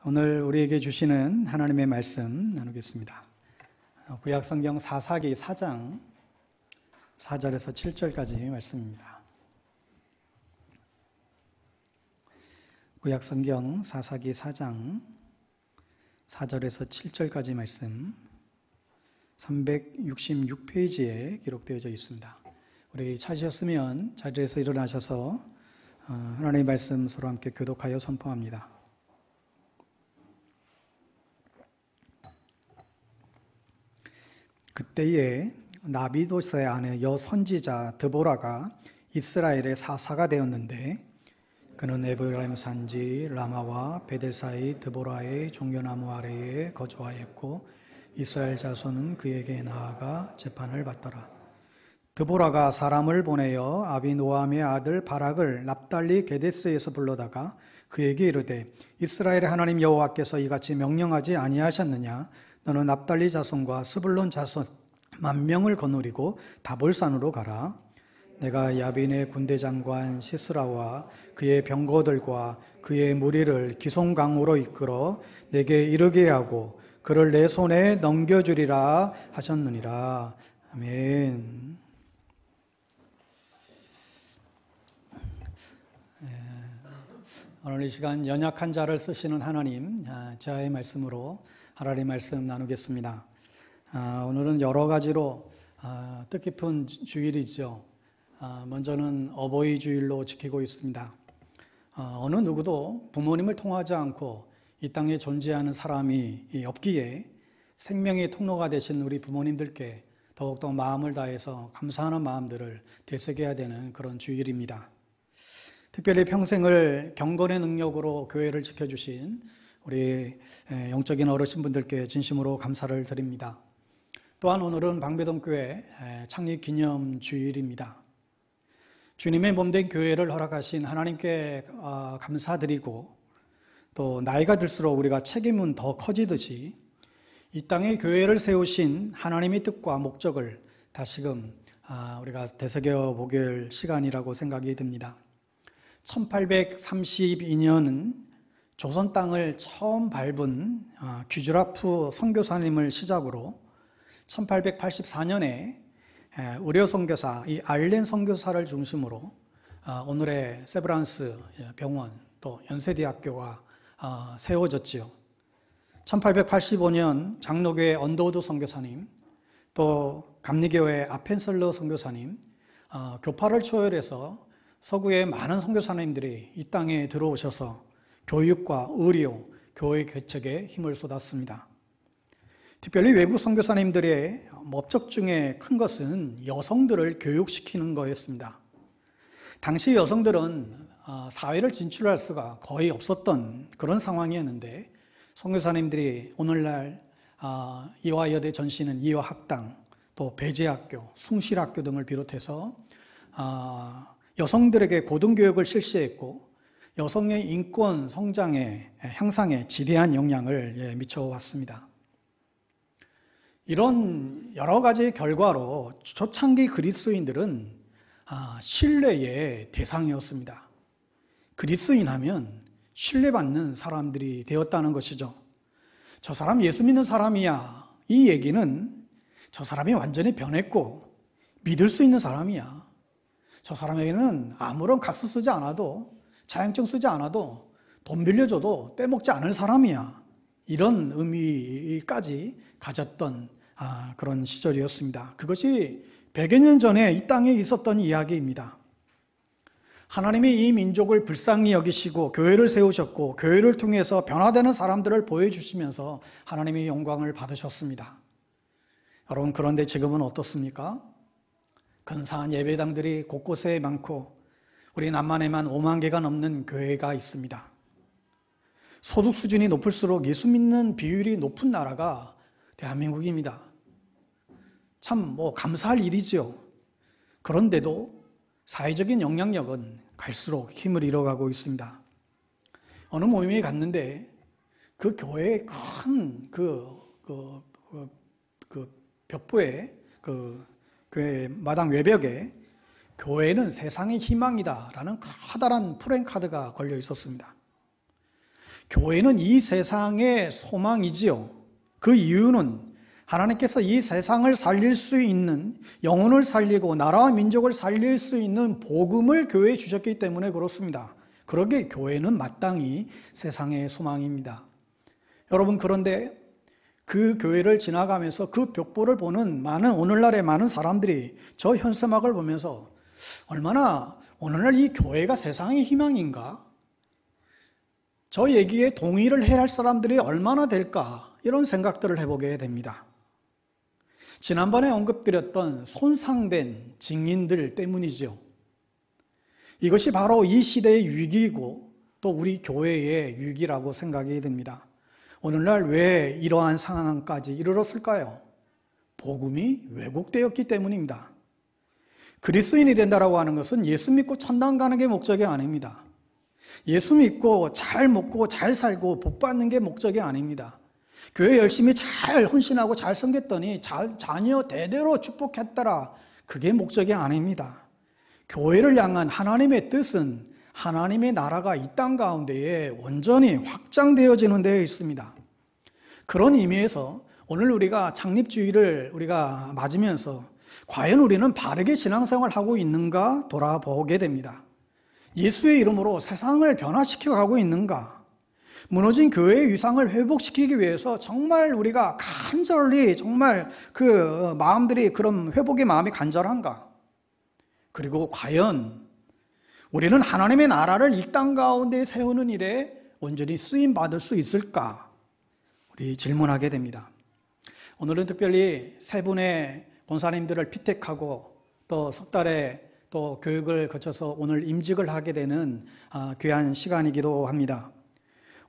오늘 우리에게 주시는 하나님의 말씀 나누겠습니다. 구약성경 사사기 4장 4절에서 7절까지 말씀입니다. 구약성경 사사기 4장 4절에서 7절까지 말씀 366페이지에 기록되어져 있습니다. 우리 찾으셨으면 자리에서 일어나셔서 하나님의 말씀 서로 함께 교독하여 선포합니다. 그때에 나비도스의 아내 여선지자 드보라가 이스라엘의 사사가 되었는데 그는 에브라임 산지 라마와 베델 사이 드보라의 종려나무 아래에 거주하였고 이스라엘 자손은 그에게 나아가 재판을 받더라. 드보라가 사람을 보내어 아비노함의 아들 바락을 납달리 게데스에서 불러다가 그에게 이르되 이스라엘의 하나님 여호와께서 이같이 명령하지 아니하셨느냐? 너는 납달리 자손과 스불론 자손 10,000명을 거느리고 다볼산으로 가라. 내가 야빈의 군대 장관 시스라와 그의 병거들과 그의 무리를 기송강으로 이끌어 내게 이르게 하고 그를 내 손에 넘겨주리라 하셨느니라. 아멘. 오늘 이 시간 연약한 자를 쓰시는 하나님, 저의 말씀으로 하나님의 말씀 나누겠습니다. 오늘은 여러 가지로 뜻깊은 주일이죠. 먼저는 어버이 주일로 지키고 있습니다. 어느 누구도 부모님을 통하지 않고 이 땅에 존재하는 사람이 없기에 생명의 통로가 되신 우리 부모님들께 더욱더 마음을 다해서 감사하는 마음들을 되새겨야 되는 그런 주일입니다. 특별히 평생을 경건의 능력으로 교회를 지켜주신 우리 영적인 어르신분들께 진심으로 감사를 드립니다. 또한 오늘은 방배동교회 창립기념주일입니다. 주님의 몸된 교회를 허락하신 하나님께 감사드리고 또 나이가 들수록 우리가 책임은 더 커지듯이 이 땅에 교회를 세우신 하나님의 뜻과 목적을 다시금 우리가 되새겨 보길 시간이라고 생각이 듭니다. 1832년은 조선 땅을 처음 밟은 귀주라프 선교사님을 시작으로 1884년에 의료 선교사 이 알렌 선교사를 중심으로 오늘의 세브란스 병원 또 연세대학교가 세워졌지요. 1885년 장로교회 언더우드 선교사님 또 감리교회 아펜설러 선교사님 교파를 초월해서 서구의 많은 선교사님들이 이 땅에 들어오셔서 교육과 의료, 교회 개척에 힘을 쏟았습니다. 특별히 외국 선교사님들의 업적 중에 큰 것은 여성들을 교육시키는 거였습니다. 당시 여성들은 사회를 진출할 수가 거의 없었던 그런 상황이었는데 선교사님들이 오늘날 이화여대 전시는 이화학당, 또 배제학교, 숭실학교 등을 비롯해서 여성들에게 고등교육을 실시했고 여성의 인권 성장에 향상에 지대한 영향을 미쳐왔습니다. 이런 여러 가지 결과로 초창기 그리스도인들은 신뢰의 대상이었습니다. 그리스도인 하면 신뢰받는 사람들이 되었다는 것이죠. 저 사람 예수 믿는 사람이야. 이 얘기는 저 사람이 완전히 변했고 믿을 수 있는 사람이야. 저 사람에게는 아무런 각서 쓰지 않아도 자격증 쓰지 않아도 돈 빌려줘도 떼먹지 않을 사람이야. 이런 의미까지 가졌던 그런 시절이었습니다. 그것이 100여 년 전에 이 땅에 있었던 이야기입니다. 하나님이 이 민족을 불쌍히 여기시고 교회를 세우셨고 교회를 통해서 변화되는 사람들을 보여주시면서 하나님의 영광을 받으셨습니다. 여러분, 그런데 지금은 어떻습니까? 근사한 예배당들이 곳곳에 많고 우리 남한에만 5만 개가 넘는 교회가 있습니다. 소득 수준이 높을수록 예수 믿는 비율이 높은 나라가 대한민국입니다. 참 감사할 일이죠. 그런데도 사회적인 영향력은 갈수록 힘을 잃어가고 있습니다. 어느 모임에 갔는데 그 교회의 큰 벽보에 교회 마당 외벽에 교회는 세상의 희망이다 라는 커다란 프랜카드가 걸려 있었습니다. 교회는 이 세상의 소망이지요. 그 이유는 하나님께서 이 세상을 살릴 수 있는, 영혼을 살리고 나라와 민족을 살릴 수 있는 복음을 교회에 주셨기 때문에 그렇습니다. 그러기에 교회는 마땅히 세상의 소망입니다. 여러분, 그런데 그 교회를 지나가면서 그 벽보를 보는 오늘날의 많은 사람들이 저 현수막을 보면서 얼마나 오늘날 이 교회가 세상의 희망인가? 저 얘기에 동의를 해야 할 사람들이 얼마나 될까? 이런 생각들을 해보게 됩니다. 지난번에 언급드렸던 손상된 증인들 때문이죠. 이것이 바로 이 시대의 위기이고 또 우리 교회의 위기라고 생각이 됩니다. 오늘날 왜 이러한 상황까지 이르렀을까요? 복음이 왜곡되었기 때문입니다. 그리스도인이 된다라고 하는 것은 예수 믿고 천당 가는 게 목적이 아닙니다. 예수 믿고 잘 먹고 잘 살고 복 받는 게 목적이 아닙니다. 교회 열심히 잘 헌신하고 잘 섬겼더니 자녀 대대로 축복했더라. 그게 목적이 아닙니다. 교회를 향한 하나님의 뜻은 하나님의 나라가 이 땅 가운데에 온전히 확장되어지는 데에 있습니다. 그런 의미에서 오늘 우리가 창립주의를 우리가 맞으면서 과연 우리는 바르게 신앙생활을 하고 있는가 돌아보게 됩니다. 예수의 이름으로 세상을 변화시켜 가고 있는가? 무너진 교회의 위상을 회복시키기 위해서 정말 우리가 간절히 정말 그 마음들이 그런 회복의 마음이 간절한가? 그리고 과연 우리는 하나님의 나라를 이 땅 가운데 세우는 일에 온전히 쓰임 받을 수 있을까? 우리 질문하게 됩니다. 오늘은 특별히 세 분의 권사님들을 피택하고 또 석 달의 또 교육을 거쳐서 오늘 임직을 하게 되는 귀한 시간이기도 합니다.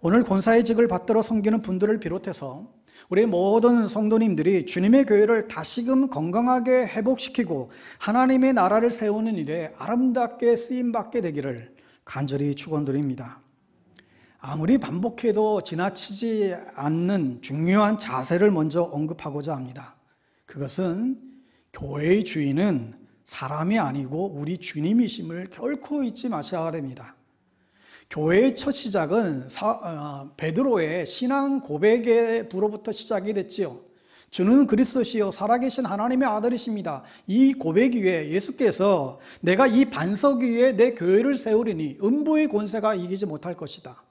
오늘 권사의 직을 받들어 섬기는 분들을 비롯해서 우리 모든 성도님들이 주님의 교회를 다시금 건강하게 회복시키고 하나님의 나라를 세우는 일에 아름답게 쓰임받게 되기를 간절히 축원드립니다. 아무리 반복해도 지나치지 않는 중요한 자세를 먼저 언급하고자 합니다. 그것은 교회의 주인은 사람이 아니고 우리 주님이심을 결코 잊지 마셔야 됩니다. 교회의 첫 시작은 베드로의 신앙 고백으로부터 시작이 됐지요. 주는 그리스도시요 살아계신 하나님의 아들이십니다. 이 고백 위에 예수께서 내가 이 반석 위에 내 교회를 세우리니 음부의 권세가 이기지 못할 것이다.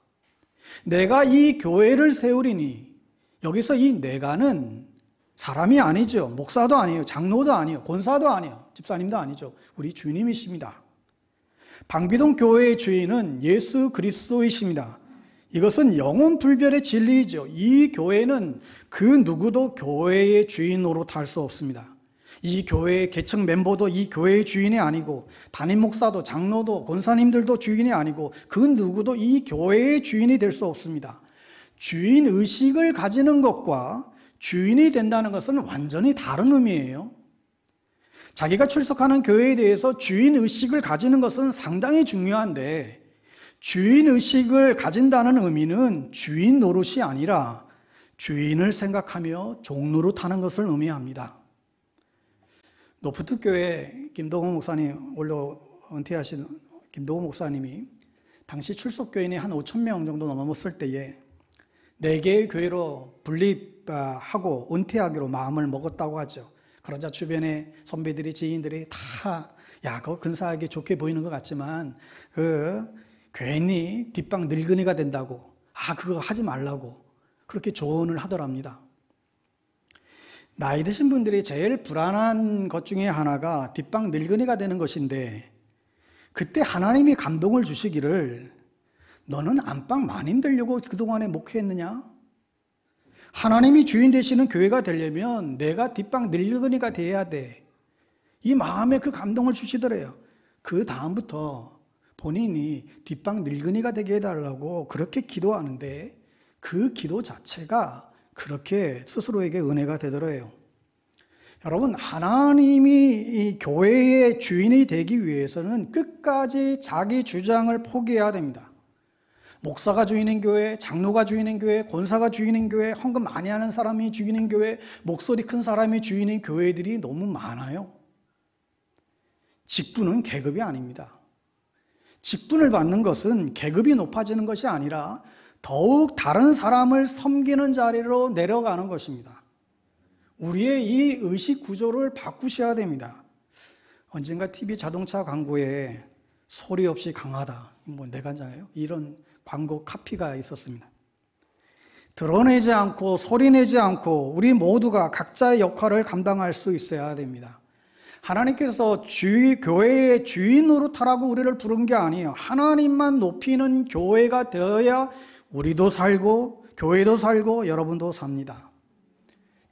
내가 이 교회를 세우리니, 여기서 이 내가는 사람이 아니죠. 목사도 아니에요. 장로도 아니에요. 권사도 아니에요. 집사님도 아니죠. 우리 주님이십니다. 방비동 교회의 주인은 예수 그리스도이십니다. 이것은 영원 불변의 진리이죠. 이 교회는 그 누구도 교회의 주인 노릇할 수 없습니다. 이 교회의 개척 멤버도 이 교회의 주인이 아니고 담임 목사도 장로도 권사님들도 주인이 아니고 그 누구도 이 교회의 주인이 될 수 없습니다. 주인 의식을 가지는 것과 주인이 된다는 것은 완전히 다른 의미예요. 자기가 출석하는 교회에 대해서 주인 의식을 가지는 것은 상당히 중요한데, 주인 의식을 가진다는 의미는 주인 노릇이 아니라 주인을 생각하며 종 노릇하는 것을 의미합니다. 노프트교회 김동호 목사님, 원로 은퇴하신 김동호 목사님이 당시 출석교인이 한 5,000명 정도 넘었을 때에 4개의 교회로 분립하고 은퇴하기로 마음을 먹었다고 하죠. 그러자 주변의 선배들이, 지인들이 다, 그거 근사하게 좋게 보이는 것 같지만, 괜히 뒷방 늙은이가 된다고, 그거 하지 말라고, 그렇게 조언을 하더랍니다. 나이 드신 분들이 제일 불안한 것 중에 하나가 뒷방 늙은이가 되는 것인데, 그때 하나님이 감동을 주시기를, 너는 안방 많이 들려고 그동안에 목회했느냐? 하나님이 주인 되시는 교회가 되려면 내가 뒷방 늙은이가 돼야 돼. 이 마음에 그 감동을 주시더래요. 그 다음부터 본인이 뒷방 늙은이가 되게 해달라고 그렇게 기도하는데 그 기도 자체가 그렇게 스스로에게 은혜가 되더래요. 여러분, 하나님이 이 교회의 주인이 되기 위해서는 끝까지 자기 주장을 포기해야 됩니다. 목사가 주인인 교회, 장로가 주인인 교회, 권사가 주인인 교회, 헌금 많이 하는 사람이 주인인 교회, 목소리 큰 사람이 주인인 교회들이 너무 많아요. 직분은 계급이 아닙니다. 직분을 받는 것은 계급이 높아지는 것이 아니라 더욱 다른 사람을 섬기는 자리로 내려가는 것입니다. 우리의 이 의식 구조를 바꾸셔야 됩니다. 언젠가 TV 자동차 광고에 소리 없이 강하다, 내가잖아요. 이런 광고 카피가 있었습니다. 드러내지 않고 소리내지 않고 우리 모두가 각자의 역할을 감당할 수 있어야 됩니다. 하나님께서 교회의 주인 노릇하라고 우리를 부른 게 아니에요. 하나님만 높이는 교회가 되어야 우리도 살고 교회도 살고 여러분도 삽니다.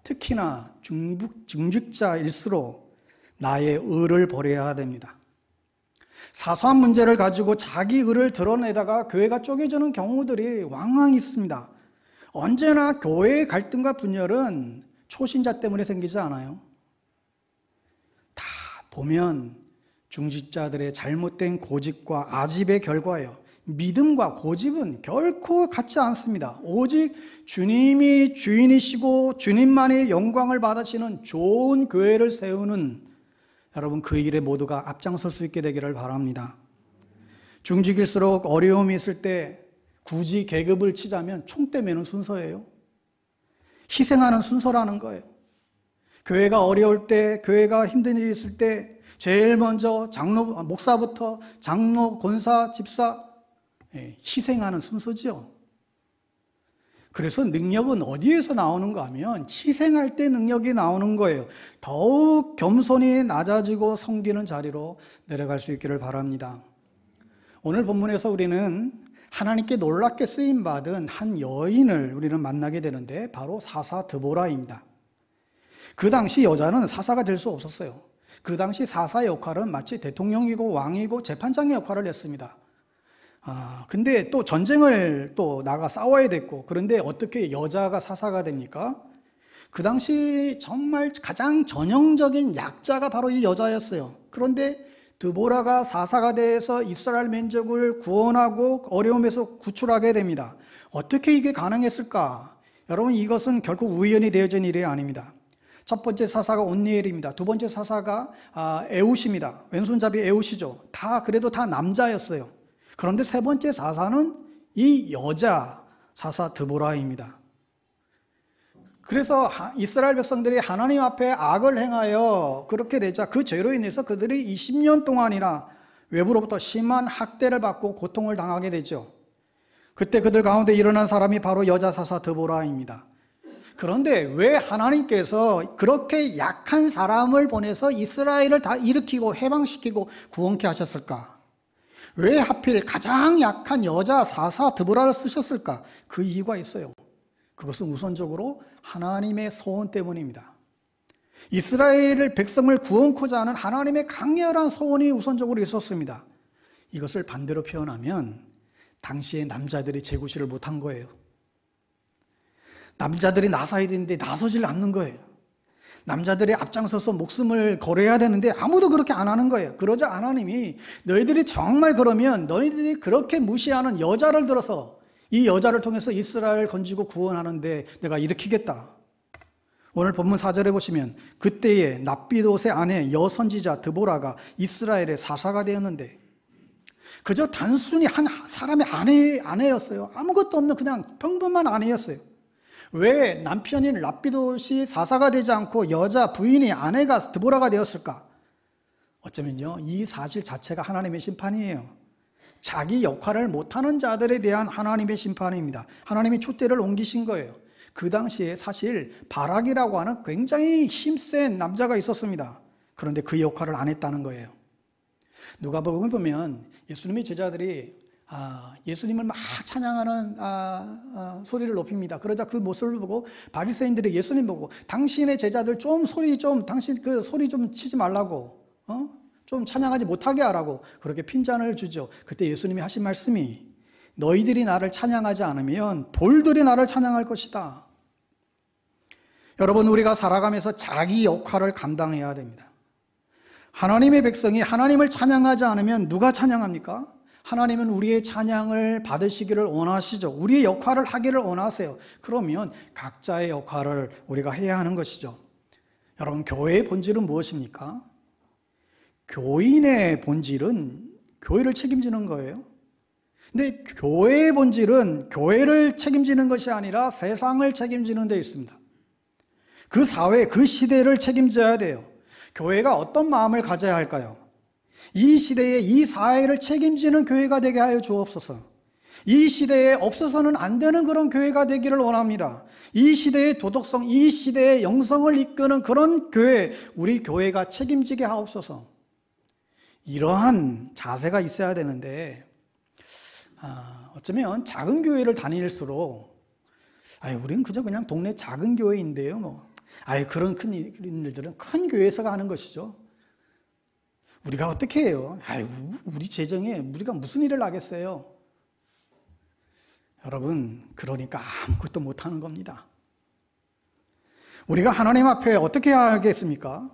특히나 중직자일수록 나의 의를 버려야 됩니다. 사소한 문제를 가지고 자기 의를 드러내다가 교회가 쪼개지는 경우들이 왕왕 있습니다. 언제나 교회의 갈등과 분열은 초신자 때문에 생기지 않아요. 다 보면 중직자들의 잘못된 고집과 아집의 결과예요. 믿음과 고집은 결코 같지 않습니다. 오직 주님이 주인이시고 주님만이 영광을 받으시는 좋은 교회를 세우는 여러분, 그 일에 모두가 앞장설 수 있게 되기를 바랍니다. 중직일수록 어려움이 있을 때 굳이 계급을 치자면 총대 매는 순서예요. 희생하는 순서라는 거예요. 교회가 어려울 때, 교회가 힘든 일이 있을 때 제일 먼저 목사부터 장로, 권사, 집사 희생하는 순서지요. 그래서 능력은 어디에서 나오는가 하면 희생할 때 능력이 나오는 거예요. 더욱 겸손히 낮아지고 섬기는 자리로 내려갈 수 있기를 바랍니다. 오늘 본문에서 우리는 하나님께 놀랍게 쓰임받은 한 여인을 우리는 만나게 되는데 바로 사사 드보라입니다. 그 당시 여자는 사사가 될 수 없었어요. 그 당시 사사의 역할은 마치 대통령이고 왕이고 재판장의 역할을 했습니다. 근데 또 전쟁을 또 나가 싸워야 됐고, 그런데 어떻게 여자가 사사가 됩니까? 그 당시 정말 가장 전형적인 약자가 바로 이 여자였어요. 그런데 드보라가 사사가 돼서 이스라엘 민족을 구원하고 어려움에서 구출하게 됩니다. 어떻게 이게 가능했을까? 여러분, 이것은 결코 우연히 되어진 일이 아닙니다. 첫 번째 사사가 온니엘입니다. 두 번째 사사가 에웃입니다. 왼손잡이 에웃이죠. 그래도 다 남자였어요. 그런데 세 번째 사사는 이 여자 사사 드보라입니다. 그래서 이스라엘 백성들이 하나님 앞에 악을 행하여 그렇게 되자 그 죄로 인해서 그들이 20년 동안이나 외부로부터 심한 학대를 받고 고통을 당하게 되죠. 그때 그들 가운데 일어난 사람이 바로 여자 사사 드보라입니다. 그런데 왜 하나님께서 그렇게 약한 사람을 보내서 이스라엘을 다 일으키고 해방시키고 구원케 하셨을까? 왜 하필 가장 약한 여자 사사 드보라를 쓰셨을까? 그 이유가 있어요. 그것은 우선적으로 하나님의 소원 때문입니다. 이스라엘 백성을 구원코자 하는 하나님의 강렬한 소원이 우선적으로 있었습니다. 이것을 반대로 표현하면 당시에 남자들이 제구실을 못한 거예요. 남자들이 나서야 되는데 나서질 않는 거예요. 남자들이 앞장서서 목숨을 걸어야 되는데 아무도 그렇게 안 하는 거예요. 그러자 하나님이 너희들이 정말 그러면 너희들이 그렇게 무시하는 여자를 들어서 이 여자를 통해서 이스라엘을 건지고 구원하는데 내가 일으키겠다. 오늘 본문 4절에 보시면 그때에 납비옷의 아내 여선지자 드보라가 이스라엘의 사사가 되었는데 그저 단순히 한 사람의 아내였어요. 아무것도 없는 그냥 평범한 아내였어요. 왜 남편인 납비옷이 사사가 되지 않고 여자 부인이 아내가 드보라가 되었을까? 어쩌면요, 이 사실 자체가 하나님의 심판이에요. 자기 역할을 못하는 자들에 대한 하나님의 심판입니다. 하나님이 촛대를 옮기신 거예요. 그 당시에 사실 바락이라고 하는 굉장히 힘센 남자가 있었습니다. 그런데 그 역할을 안 했다는 거예요. 누가복음을 보면 예수님의 제자들이 예수님을 막 찬양하는 소리를 높입니다. 그러자 그 모습을 보고 바리새인들이 예수님 보고 당신의 제자들 당신 그 소리 좀 치지 말라고, 좀 찬양하지 못하게 하라고 그렇게 핀잔을 주죠. 그때 예수님이 하신 말씀이 너희들이 나를 찬양하지 않으면 돌들이 나를 찬양할 것이다. 여러분, 우리가 살아가면서 자기 역할을 감당해야 됩니다. 하나님의 백성이 하나님을 찬양하지 않으면 누가 찬양합니까? 하나님은 우리의 찬양을 받으시기를 원하시죠. 우리의 역할을 하기를 원하세요. 그러면 각자의 역할을 우리가 해야 하는 것이죠. 여러분, 교회의 본질은 무엇입니까? 교인의 본질은 교회를 책임지는 거예요. 근데 교회의 본질은 교회를 책임지는 것이 아니라 세상을 책임지는 데 있습니다. 그 사회, 그 시대를 책임져야 돼요. 교회가 어떤 마음을 가져야 할까요? 이 시대에 이 사회를 책임지는 교회가 되게 하여 주옵소서. 이 시대에 없어서는 안 되는 그런 교회가 되기를 원합니다. 이 시대의 도덕성, 이 시대의 영성을 이끄는 그런 교회, 우리 교회가 책임지게 하옵소서. 이러한 자세가 있어야 되는데 어쩌면 작은 교회를 다닐수록 우리는 그냥 동네 작은 교회인데요. 그런 큰 일들은 큰 교회에서가 하는 것이죠. 우리가 어떻게 해요? 우리 재정에 우리가 무슨 일을 하겠어요? 여러분, 그러니까 아무것도 못하는 겁니다. 우리가 하나님 앞에 어떻게 하겠습니까?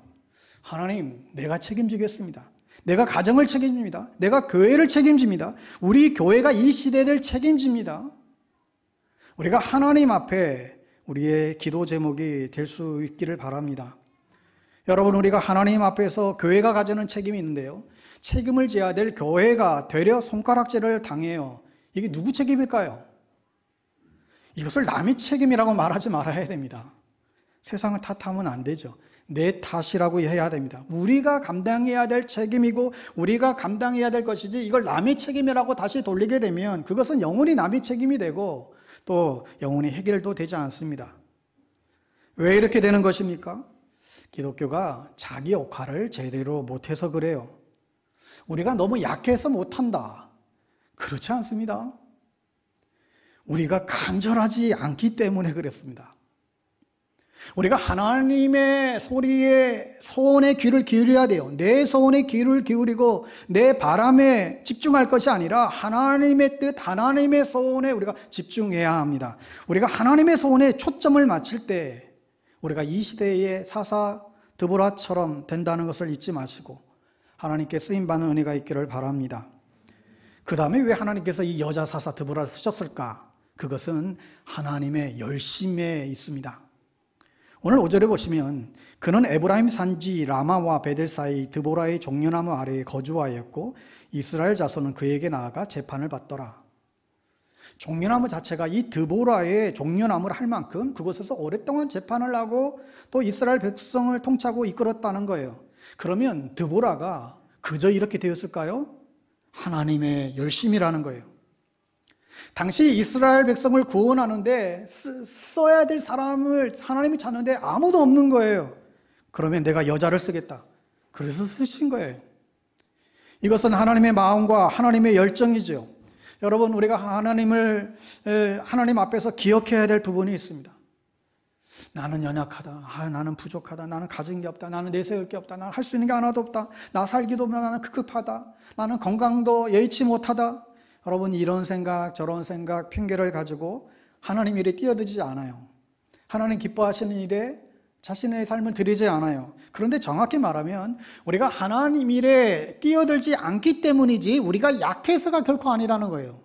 하나님, 내가 책임지겠습니다. 내가 가정을 책임집니다. 내가 교회를 책임집니다. 우리 교회가 이 시대를 책임집니다. 우리가 하나님 앞에 우리의 기도 제목이 될 수 있기를 바랍니다. 여러분, 우리가 하나님 앞에서 교회가 가지는 책임이 있는데요. 책임을 져야 될 교회가 되려 손가락질을 당해요. 이게 누구 책임일까요? 이것을 남의 책임이라고 말하지 말아야 됩니다. 세상을 탓하면 안 되죠. 내 탓이라고 해야 됩니다. 우리가 감당해야 될 책임이고 우리가 감당해야 될 것이지 이걸 남의 책임이라고 다시 돌리게 되면 그것은 영원히 남의 책임이 되고 또 영원히 해결도 되지 않습니다. 왜 이렇게 되는 것입니까? 기독교가 자기 역할을 제대로 못해서 그래요. 우리가 너무 약해서 못한다. 그렇지 않습니다. 우리가 간절하지 않기 때문에 그랬습니다. 우리가 하나님의 소리에, 소원에 귀를 기울여야 돼요. 내 소원에 귀를 기울이고 내 바람에 집중할 것이 아니라 하나님의 뜻, 하나님의 소원에 우리가 집중해야 합니다. 우리가 하나님의 소원에 초점을 맞출 때 우리가 이 시대의 사사 드보라처럼 된다는 것을 잊지 마시고 하나님께 쓰임받는 은혜가 있기를 바랍니다. 그 다음에 왜 하나님께서 이 여자 사사 드보라를 쓰셨을까? 그것은 하나님의 열심에 있습니다. 오늘 5절에 보시면 그는 에브라임 산지 라마와 베델 사이 드보라의 종려나무 아래에 거주하였고 이스라엘 자손은 그에게 나아가 재판을 받더라. 종려나무 자체가 이 드보라의 종려나무를 할 만큼 그곳에서 오랫동안 재판을 하고 또 이스라엘 백성을 통치하고 이끌었다는 거예요. 그러면 드보라가 그저 이렇게 되었을까요? 하나님의 열심이라는 거예요. 당시 이스라엘 백성을 구원하는데 써야 될 사람을 하나님이 찾는데 아무도 없는 거예요. 그러면 내가 여자를 쓰겠다. 그래서 쓰신 거예요. 이것은 하나님의 마음과 하나님의 열정이죠. 여러분, 우리가 하나님 앞에서 기억해야 될 부분이 있습니다. 나는 연약하다. 나는 부족하다. 나는 가진 게 없다. 나는 내세울 게 없다. 나는 할 수 있는 게 하나도 없다. 나 살기도 나는 급급하다. 나는 건강도 여의치 못하다. 여러분, 이런 생각 저런 생각 핑계를 가지고 하나님 일에 끼어들지 않아요. 하나님 기뻐하시는 일에 자신의 삶을 드리지 않아요. 그런데 정확히 말하면 우리가 하나님 일에 끼어들지 않기 때문이지 우리가 약해서가 결코 아니라는 거예요.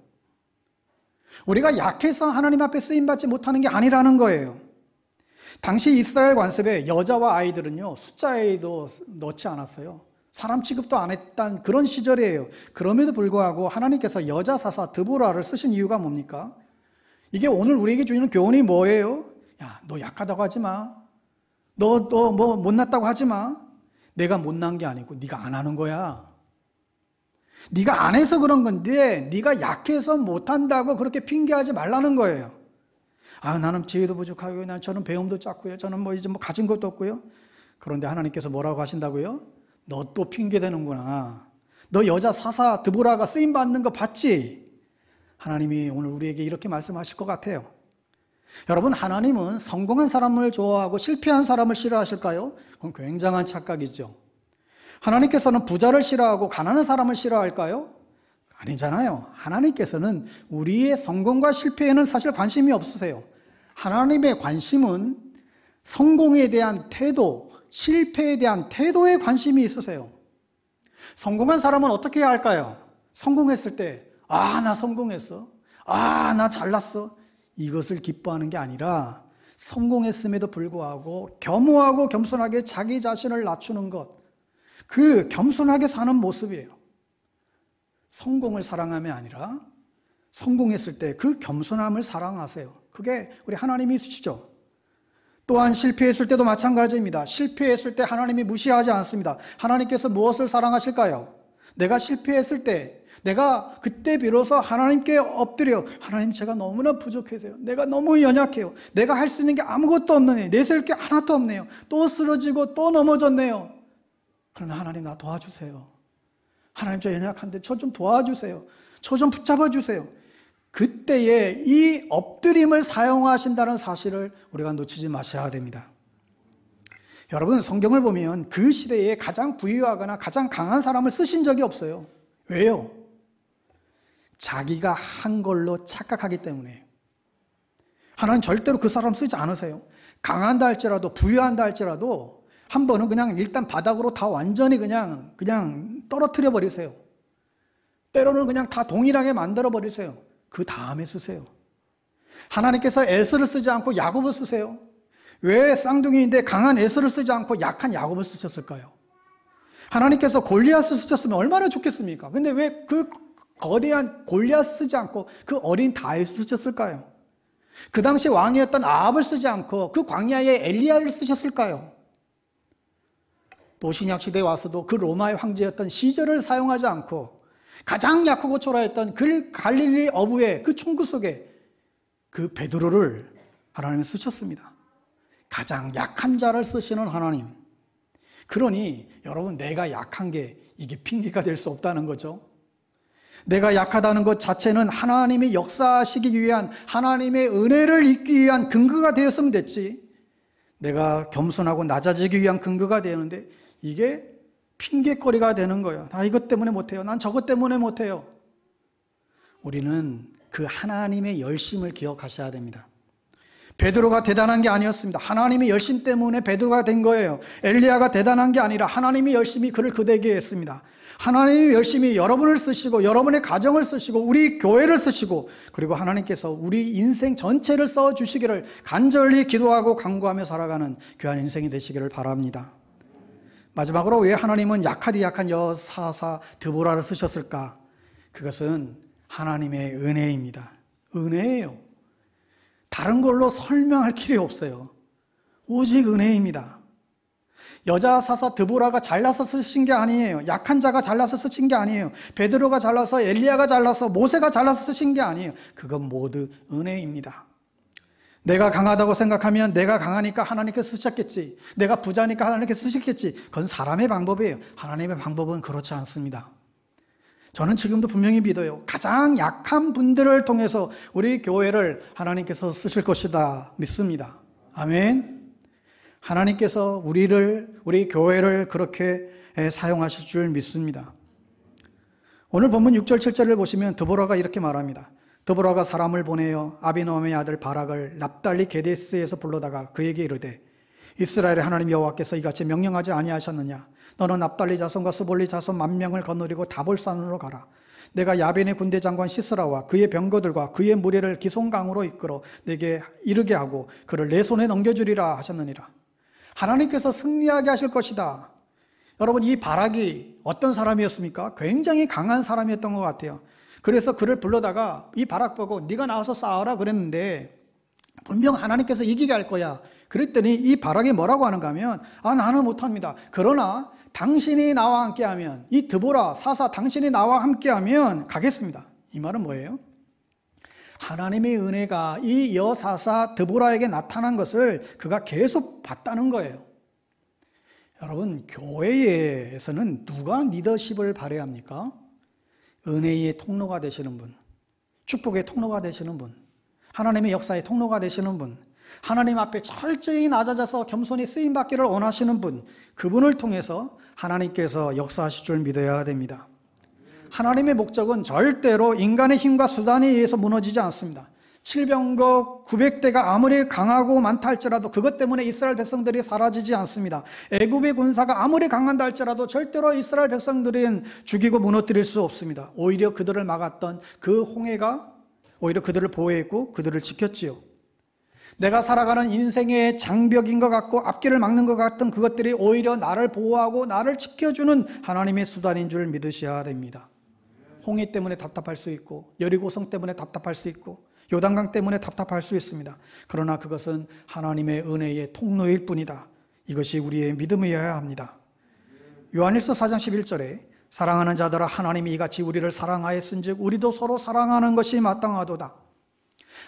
우리가 약해서 하나님 앞에 쓰임받지 못하는 게 아니라는 거예요. 당시 이스라엘 관습에 여자와 아이들은요 숫자에도 넣지 않았어요. 사람 취급도 안 했던 그런 시절이에요. 그럼에도 불구하고 하나님께서 여자 사사 드보라를 쓰신 이유가 뭡니까? 이게 오늘 우리에게 주는 교훈이 뭐예요? 야, 너 약하다고 하지 마. 너 뭐 못났다고 하지 마. 내가 못난 게 아니고 네가 안 하는 거야. 네가 안 해서 그런 건데 네가 약해서 못한다고 그렇게 핑계하지 말라는 거예요. 나는 지혜도 부족하고요. 저는 배움도 작고요. 저는 이제 가진 것도 없고요. 그런데 하나님께서 뭐라고 하신다고요? 너 또 핑계대는구나. 너 여자 사사 드보라가 쓰임받는 거 봤지? 하나님이 오늘 우리에게 이렇게 말씀하실 것 같아요. 여러분, 하나님은 성공한 사람을 좋아하고 실패한 사람을 싫어하실까요? 그건 굉장한 착각이죠. 하나님께서는 부자를 싫어하고 가난한 사람을 싫어할까요? 아니잖아요. 하나님께서는 우리의 성공과 실패에는 사실 관심이 없으세요. 하나님의 관심은 성공에 대한 태도, 실패에 대한 태도에 관심이 있으세요. 성공한 사람은 어떻게 해야 할까요? 성공했을 때 나 성공했어. 나 잘났어. 이것을 기뻐하는 게 아니라 성공했음에도 불구하고 겸허하고 겸손하게 자기 자신을 낮추는 것, 그 겸손하게 사는 모습이에요. 성공을 사랑함이 아니라 성공했을 때 그 겸손함을 사랑하세요. 그게 우리 하나님이 있으시죠. 또한 실패했을 때도 마찬가지입니다. 실패했을 때 하나님이 무시하지 않습니다. 하나님께서 무엇을 사랑하실까요? 내가 실패했을 때, 내가 그때 비로소 하나님께 엎드려, 하나님 제가 너무나 부족해서요. 내가 너무 연약해요. 내가 할 수 있는 게 아무것도 없네요. 내세울 게 하나도 없네요. 또 쓰러지고 또 넘어졌네요. 그러나 하나님 나 도와주세요. 하나님 저 연약한데 저 좀 도와주세요. 저 좀 붙잡아 주세요. 그때에 이 엎드림을 사용하신다는 사실을 우리가 놓치지 마셔야 됩니다. 여러분, 성경을 보면 그 시대에 가장 부유하거나 가장 강한 사람을 쓰신 적이 없어요. 왜요? 자기가 한 걸로 착각하기 때문에. 하나님 절대로 그 사람 쓰지 않으세요. 강한다 할지라도, 부유한다 할지라도 한 번은 그냥 일단 바닥으로 다 완전히 그냥 떨어뜨려 버리세요. 때로는 그냥 다 동일하게 만들어 버리세요. 그 다음에 쓰세요. 하나님께서 에스를 쓰지 않고 야곱을 쓰세요. 왜 쌍둥이인데 강한 에스를 쓰지 않고 약한 야곱을 쓰셨을까요? 하나님께서 골리앗을 쓰셨으면 얼마나 좋겠습니까? 근데 왜 그 거대한 골리앗 쓰지 않고 그 어린 다윗을 쓰셨을까요? 그 당시 왕이었던 아합을 쓰지 않고 그 광야에 엘리야를 쓰셨을까요? 또 신약시대에 와서도 그 로마의 황제였던 시저를 사용하지 않고 가장 약하고 초라했던 그 갈릴리 어부의 그 총구 속에 그 베드로를 하나님이 쓰셨습니다. 가장 약한 자를 쓰시는 하나님. 그러니 여러분, 내가 약한 게 이게 핑계가 될 수 없다는 거죠. 내가 약하다는 것 자체는 하나님이 역사하시기 위한, 하나님의 은혜를 입기 위한 근거가 되었으면 됐지, 내가 겸손하고 낮아지기 위한 근거가 되는데 이게 핑계거리가 되는 거예요. 나 이것 때문에 못해요. 난 저것 때문에 못해요. 우리는 그 하나님의 열심을 기억하셔야 됩니다. 베드로가 대단한 게 아니었습니다. 하나님의 열심 때문에 베드로가 된 거예요. 엘리야가 대단한 게 아니라 하나님의 열심이 그를 그되게 했습니다. 하나님의 열심이 여러분을 쓰시고 여러분의 가정을 쓰시고 우리 교회를 쓰시고, 그리고 하나님께서 우리 인생 전체를 써주시기를 간절히 기도하고 간구하며 살아가는 귀한 인생이 되시기를 바랍니다. 마지막으로 왜 하나님은 약하디 약한 여사사 드보라를 쓰셨을까? 그것은 하나님의 은혜입니다. 은혜예요. 다른 걸로 설명할 길이 없어요. 오직 은혜입니다. 여자 사사 드보라가 잘나서 쓰신 게 아니에요. 약한 자가 잘나서 쓰신 게 아니에요. 베드로가 잘나서, 엘리야가 잘나서, 모세가 잘나서 쓰신 게 아니에요. 그건 모두 은혜입니다. 내가 강하다고 생각하면 내가 강하니까 하나님께서 쓰셨겠지, 내가 부자니까 하나님께서 쓰셨겠지, 그건 사람의 방법이에요. 하나님의 방법은 그렇지 않습니다. 저는 지금도 분명히 믿어요. 가장 약한 분들을 통해서 우리 교회를 하나님께서 쓰실 것이다 믿습니다. 아멘. 하나님께서 우리 교회를 그렇게 사용하실 줄 믿습니다. 오늘 본문 6절 7절을 보시면 드보라가 이렇게 말합니다. 드보라가 사람을 보내어 아비노함의 아들 바락을 납달리 게데스에서 불러다가 그에게 이르되, 이스라엘의 하나님 여호와께서 이같이 명령하지 아니하셨느냐? 너는 납달리 자손과 스볼리 자손 10,000명을 거느리고 다볼산으로 가라. 내가 야벤의 군대 장관 시스라와 그의 병거들과 그의 무리를 기송강으로 이끌어 내게 이르게 하고 그를 내 손에 넘겨주리라 하셨느니라. 하나님께서 승리하게 하실 것이다. 여러분, 이 바락이 어떤 사람이었습니까? 굉장히 강한 사람이었던 것 같아요. 그래서 그를 불러다가 이 바락 보고 네가 나와서 싸워라 그랬는데, 분명 하나님께서 이기게 할 거야. 그랬더니 이 바락이 뭐라고 하는가 하면, 나는 못합니다. 그러나 당신이 나와 함께하면, 이 드보라 사사 당신이 나와 함께하면 가겠습니다. 이 말은 뭐예요? 하나님의 은혜가 이 여사사 드보라에게 나타난 것을 그가 계속 봤다는 거예요. 여러분, 교회에서는 누가 리더십을 발휘해야 합니까? 은혜의 통로가 되시는 분, 축복의 통로가 되시는 분, 하나님의 역사의 통로가 되시는 분, 하나님 앞에 철저히 낮아져서 겸손히 쓰임받기를 원하시는 분, 그분을 통해서 하나님께서 역사하실 줄 믿어야 됩니다. 하나님의 목적은 절대로 인간의 힘과 수단에 의해서 무너지지 않습니다. 700거 900대가 아무리 강하고 많다 할지라도 그것 때문에 이스라엘 백성들이 사라지지 않습니다. 애굽의 군사가 아무리 강한다 할지라도 절대로 이스라엘 백성들은 죽이고 무너뜨릴 수 없습니다. 오히려 그들을 막았던 그 홍해가 오히려 그들을 보호했고 그들을 지켰지요. 내가 살아가는 인생의 장벽인 것 같고 앞길을 막는 것 같은 그것들이 오히려 나를 보호하고 나를 지켜주는 하나님의 수단인 줄 믿으셔야 됩니다. 홍해 때문에 답답할 수 있고 여리고성 때문에 답답할 수 있고 요단강 때문에 답답할 수 있습니다. 그러나 그것은 하나님의 은혜의 통로일 뿐이다. 이것이 우리의 믿음이어야 합니다. 요한일서 4장 11절에 사랑하는 자들아 하나님이 이같이 우리를 사랑하였은즉 우리도 서로 사랑하는 것이 마땅하도다.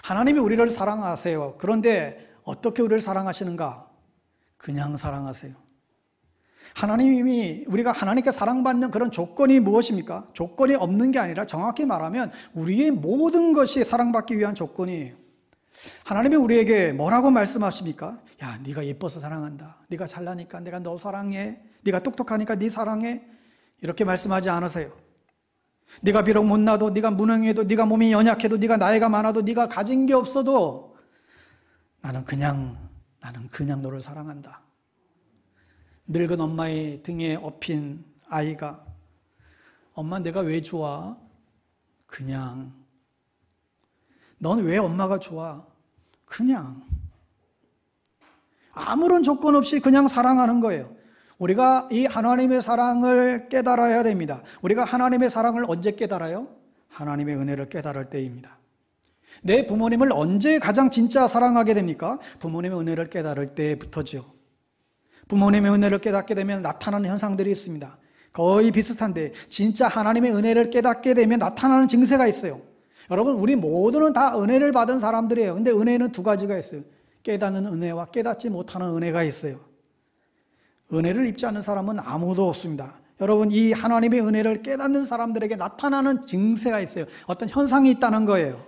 하나님이 우리를 사랑하세요. 그런데 어떻게 우리를 사랑하시는가? 그냥 사랑하세요. 하나님이 우리가 하나님께 사랑받는 그런 조건이 무엇입니까? 조건이 없는 게 아니라 정확히 말하면 우리의 모든 것이 사랑받기 위한 조건이에요. 하나님이 우리에게 뭐라고 말씀하십니까? 야, 네가 예뻐서 사랑한다. 네가 잘나니까 내가 너 사랑해. 네가 똑똑하니까 네 사랑해. 이렇게 말씀하지 않으세요. 네가 비록 못나도, 네가 무능해도, 네가 몸이 연약해도, 네가 나이가 많아도, 네가 가진 게 없어도 나는 그냥 너를 사랑한다. 늙은 엄마의 등에 업힌 아이가 엄마 내가 왜 좋아? 그냥. 넌 왜 엄마가 좋아? 그냥. 아무런 조건 없이 그냥 사랑하는 거예요. 우리가 이 하나님의 사랑을 깨달아야 됩니다. 우리가 하나님의 사랑을 언제 깨달아요? 하나님의 은혜를 깨달을 때입니다. 내 부모님을 언제 가장 진짜 사랑하게 됩니까? 부모님의 은혜를 깨달을 때부터죠. 부모님의 은혜를 깨닫게 되면 나타나는 현상들이 있습니다. 거의 비슷한데 진짜 하나님의 은혜를 깨닫게 되면 나타나는 증세가 있어요. 여러분, 우리 모두는 다 은혜를 받은 사람들이에요. 근데 은혜는 두 가지가 있어요. 깨닫는 은혜와 깨닫지 못하는 은혜가 있어요. 은혜를 입지 않는 사람은 아무도 없습니다. 여러분, 이 하나님의 은혜를 깨닫는 사람들에게 나타나는 증세가 있어요. 어떤 현상이 있다는 거예요.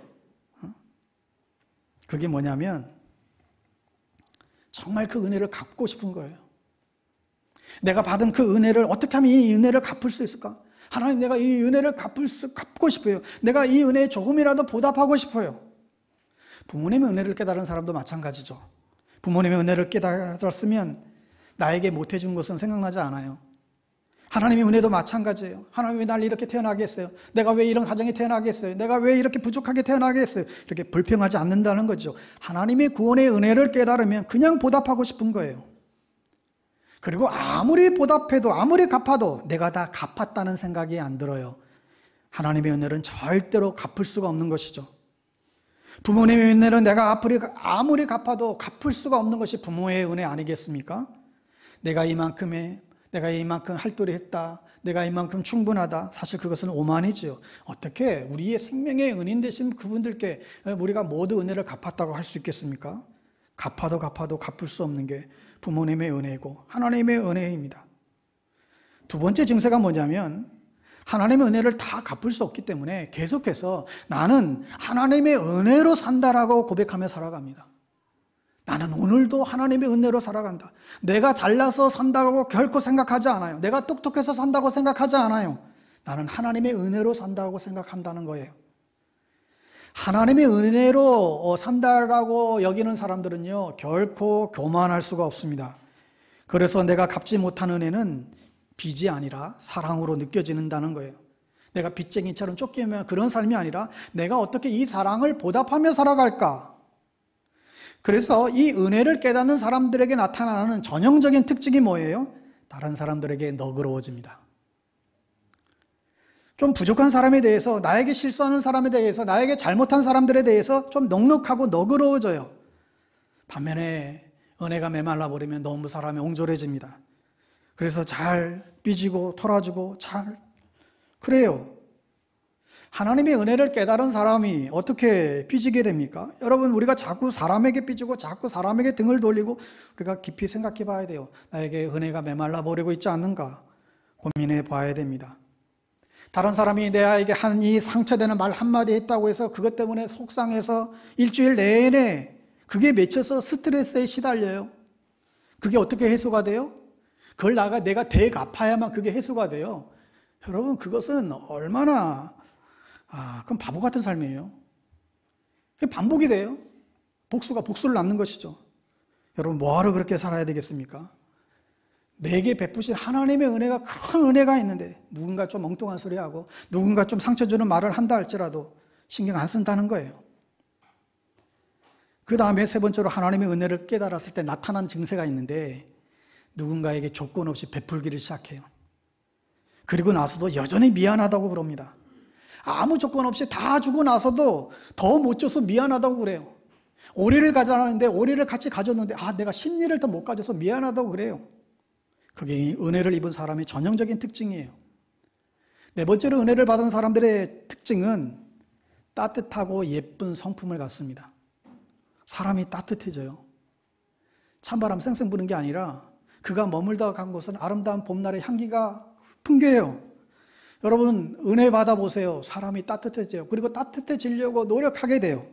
그게 뭐냐면 정말 그 은혜를 갚고 싶은 거예요. 내가 받은 그 은혜를 어떻게 하면 이 은혜를 갚을 수 있을까? 하나님, 내가 이 은혜를 갚고 싶어요. 내가 이 은혜에 조금이라도 보답하고 싶어요. 부모님의 은혜를 깨달은 사람도 마찬가지죠. 부모님의 은혜를 깨달았으면 나에게 못해준 것은 생각나지 않아요. 하나님의 은혜도 마찬가지예요. 하나님 왜 날 이렇게 태어나게 했어요? 내가 왜 이런 가정에 태어나게 했어요? 내가 왜 이렇게 부족하게 태어나게 했어요? 이렇게 불평하지 않는다는 거죠. 하나님의 구원의 은혜를 깨달으면 그냥 보답하고 싶은 거예요. 그리고 아무리 보답해도 아무리 갚아도 내가 다 갚았다는 생각이 안 들어요. 하나님의 은혜는 절대로 갚을 수가 없는 것이죠. 부모님의 은혜는 내가 아무리 갚아도 갚을 수가 없는 것이 부모의 은혜 아니겠습니까? 내가 이만큼 할도리 했다. 내가 이만큼 충분하다. 사실 그것은 오만이지요. 어떻게 우리의 생명의 은인 되신 그분들께 우리가 모두 은혜를 갚았다고 할 수 있겠습니까? 갚아도 갚을 수 없는 게 부모님의 은혜이고 하나님의 은혜입니다. 두 번째 증세가 뭐냐면 하나님의 은혜를 다 갚을 수 없기 때문에 계속해서 나는 하나님의 은혜로 산다라고 고백하며 살아갑니다. 나는 오늘도 하나님의 은혜로 살아간다. 내가 잘나서 산다고 결코 생각하지 않아요. 내가 똑똑해서 산다고 생각하지 않아요. 나는 하나님의 은혜로 산다고 생각한다는 거예요. 하나님의 은혜로 산다라고 여기는 사람들은요, 결코 교만할 수가 없습니다. 그래서 내가 갚지 못한 은혜는 빚이 아니라 사랑으로 느껴지는다는 거예요. 내가 빚쟁이처럼 쫓기면 그런 삶이 아니라 내가 어떻게 이 사랑을 보답하며 살아갈까? 그래서 이 은혜를 깨닫는 사람들에게 나타나는 전형적인 특징이 뭐예요? 다른 사람들에게 너그러워집니다. 좀 부족한 사람에 대해서, 나에게 실수하는 사람에 대해서, 나에게 잘못한 사람들에 대해서 좀 넉넉하고 너그러워져요. 반면에 은혜가 메말라 버리면 너무 사람이 옹졸해집니다. 그래서 잘 삐지고 토라지고 그래요. 하나님의 은혜를 깨달은 사람이 어떻게 삐지게 됩니까? 여러분, 우리가 자꾸 사람에게 삐지고 자꾸 사람에게 등을 돌리고 우리가 깊이 생각해 봐야 돼요. 나에게 은혜가 메말라 버리고 있지 않는가 고민해 봐야 됩니다. 다른 사람이 내게 한 이 상처되는 말 한마디 했다고 해서 그것 때문에 속상해서 일주일 내내 그게 맺혀서 스트레스에 시달려요. 그게 어떻게 해소가 돼요? 그걸 내가 대갚아야만 그게 해소가 돼요. 여러분, 그것은 얼마나 그럼 바보 같은 삶이에요. 그게 반복이 돼요. 복수가 복수를 낳는 것이죠. 여러분, 뭐하러 그렇게 살아야 되겠습니까? 내게 베푸신 하나님의 은혜가 큰 은혜가 있는데 누군가 좀 엉뚱한 소리하고 누군가 좀 상처 주는 말을 한다 할지라도 신경 안 쓴다는 거예요. 그 다음에 세 번째로 하나님의 은혜를 깨달았을 때 나타난 증세가 있는데 누군가에게 조건 없이 베풀기를 시작해요. 그리고 나서도 여전히 미안하다고 그럽니다. 아무 조건 없이 다 주고 나서도 더 못 줘서 미안하다고 그래요. 오리를 가져가는데 오리를 같이 가졌는데 내가 10리를 더 못 가져서 미안하다고 그래요. 그게 은혜를 입은 사람의 전형적인 특징이에요. 네 번째로 은혜를 받은 사람들의 특징은 따뜻하고 예쁜 성품을 갖습니다. 사람이 따뜻해져요. 찬바람 쌩쌩 부는 게 아니라 그가 머물다 간 곳은 아름다운 봄날의 향기가 풍겨요. 여러분 은혜 받아보세요. 사람이 따뜻해져요. 그리고 따뜻해지려고 노력하게 돼요.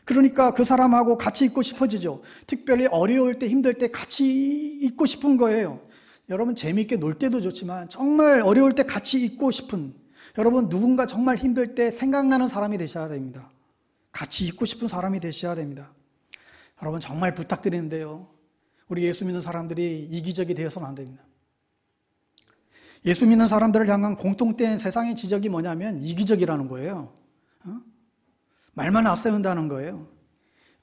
그러니까 그 사람하고 같이 있고 싶어지죠. 특별히 어려울 때 힘들 때 같이 있고 싶은 거예요. 여러분 재미있게 놀 때도 좋지만 정말 어려울 때 같이 있고 싶은, 여러분 누군가 정말 힘들 때 생각나는 사람이 되셔야 됩니다. 같이 있고 싶은 사람이 되셔야 됩니다. 여러분 정말 부탁드리는데요, 우리 예수 믿는 사람들이 이기적이 되어서는 안 됩니다. 예수 믿는 사람들을 향한 공통된 세상의 지적이 뭐냐면 이기적이라는 거예요. 말만 앞세운다는 거예요.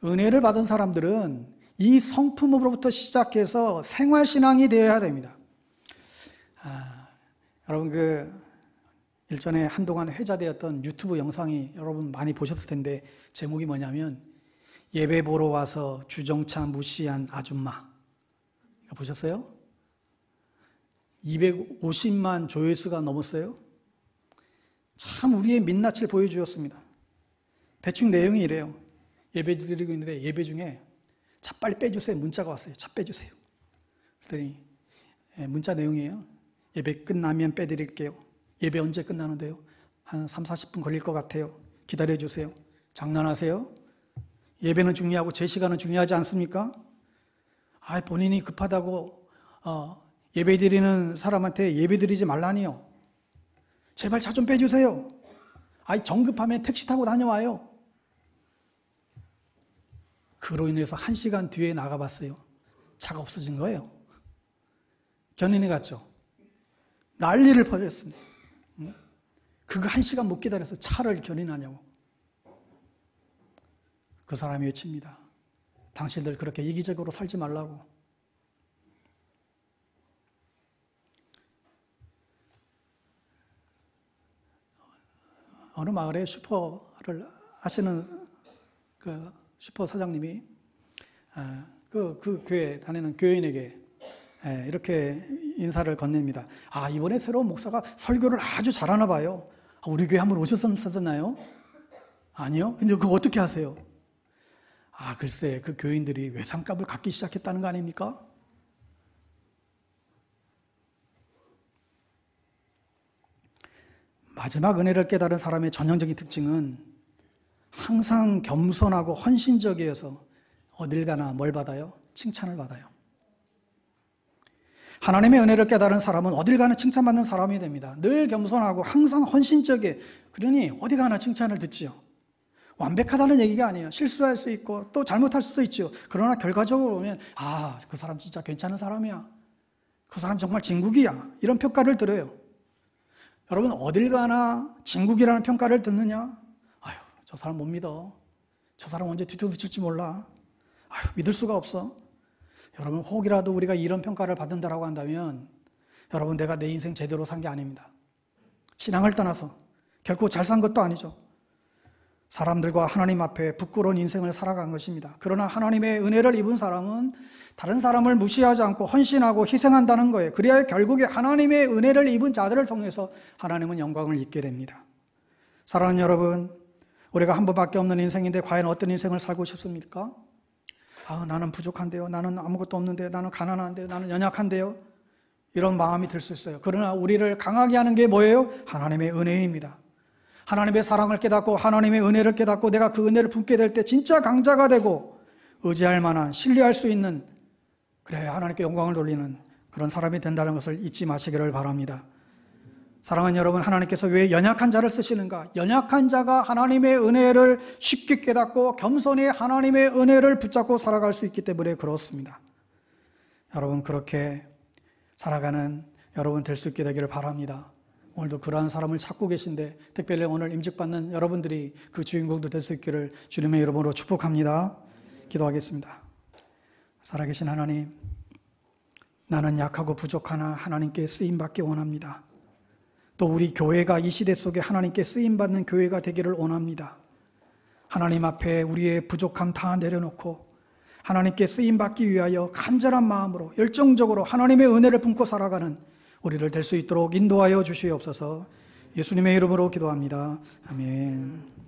은혜를 받은 사람들은 이 성품으로부터 시작해서 생활신앙이 되어야 됩니다. 여러분 일전에 한동안 회자되었던 유튜브 영상이 여러분 많이 보셨을 텐데 제목이 뭐냐면 예배 보러 와서 주정차 무시한 아줌마. 보셨어요? 250만 조회수가 넘었어요. 참 우리의 민낯을 보여주었습니다. 대충 내용이 이래요. 예배 드리고 있는데 예배 중에 차 빨리 빼주세요. 문자가 왔어요. 차 빼주세요. 그랬더니 문자 내용이에요. 예배 끝나면 빼드릴게요. 예배 언제 끝나는데요? 한 3, 40분 걸릴 것 같아요. 기다려주세요. 장난하세요? 예배는 중요하고 제 시간은 중요하지 않습니까? 본인이 급하다고 예배 드리는 사람한테 예배 드리지 말라니요. 제발 차 좀 빼주세요. 정급하면 택시 타고 다녀와요. 그로 인해서 1시간 뒤에 나가봤어요. 차가 없어진 거예요. 견인해 갔죠. 난리를 벌였습니다. 그거 1시간 못 기다려서 차를 견인하냐고. 그 사람이 외칩니다. 당신들 그렇게 이기적으로 살지 말라고. 어느 마을에 슈퍼를 하시는 슈퍼 사장님이 그 교회 다니는 교인에게 이렇게 인사를 건넵니다. 이번에 새로운 목사가 설교를 아주 잘하나 봐요. 우리 교회 한번 오셨었나요? 아니요. 근데 그거 어떻게 하세요? 글쎄 그 교인들이 외상값을 갖기 시작했다는 거 아닙니까? 마지막 은혜를 깨달은 사람의 전형적인 특징은 항상 겸손하고 헌신적이어서 어딜 가나 뭘 받아요? 칭찬을 받아요. 하나님의 은혜를 깨달은 사람은 어딜 가나 칭찬받는 사람이 됩니다. 늘 겸손하고 항상 헌신적이에요. 그러니 어디 가나 칭찬을 듣지요. 완벽하다는 얘기가 아니에요. 실수할 수 있고 또 잘못할 수도 있죠. 그러나 결과적으로 보면 그 사람 진짜 괜찮은 사람이야. 그 사람 정말 진국이야. 이런 평가를 들어요. 여러분 어딜 가나 진국이라는 평가를 듣느냐? 저 사람 못 믿어. 저 사람 언제 뒤통수칠지 몰라. 믿을 수가 없어. 여러분 혹이라도 우리가 이런 평가를 받는다라고 한다면 여러분 내가 내 인생 제대로 산 게 아닙니다. 신앙을 떠나서 결코 잘 산 것도 아니죠. 사람들과 하나님 앞에 부끄러운 인생을 살아간 것입니다. 그러나 하나님의 은혜를 입은 사람은 다른 사람을 무시하지 않고 헌신하고 희생한다는 거예요. 그래야 결국에 하나님의 은혜를 입은 자들을 통해서 하나님은 영광을 입게 됩니다. 사랑하는 여러분, 우리가 한 번밖에 없는 인생인데 과연 어떤 인생을 살고 싶습니까? 나는 부족한데요. 나는 아무것도 없는데요. 나는 가난한데요. 나는 연약한데요. 이런 마음이 들 수 있어요. 그러나 우리를 강하게 하는 게 뭐예요? 하나님의 은혜입니다. 하나님의 사랑을 깨닫고 하나님의 은혜를 깨닫고 내가 그 은혜를 품게 될 때 진짜 강자가 되고 의지할 만한, 신뢰할 수 있는, 그래야 하나님께 영광을 돌리는 그런 사람이 된다는 것을 잊지 마시기를 바랍니다. 사랑하는 여러분, 하나님께서 왜 연약한 자를 쓰시는가? 연약한 자가 하나님의 은혜를 쉽게 깨닫고 겸손히 하나님의 은혜를 붙잡고 살아갈 수 있기 때문에 그렇습니다. 여러분 그렇게 살아가는 여러분 될 수 있게 되기를 바랍니다. 오늘도 그러한 사람을 찾고 계신데 특별히 오늘 임직받는 여러분들이 그 주인공도 될 수 있기를 주님의 이름으로 축복합니다. 기도하겠습니다. 살아계신 하나님, 나는 약하고 부족하나 하나님께 쓰임받기 원합니다. 또 우리 교회가 이 시대 속에 하나님께 쓰임받는 교회가 되기를 원합니다. 하나님 앞에 우리의 부족함 다 내려놓고 하나님께 쓰임받기 위하여 간절한 마음으로 열정적으로 하나님의 은혜를 품고 살아가는 우리를 될 수 있도록 인도하여 주시옵소서. 예수님의 이름으로 기도합니다. 아멘.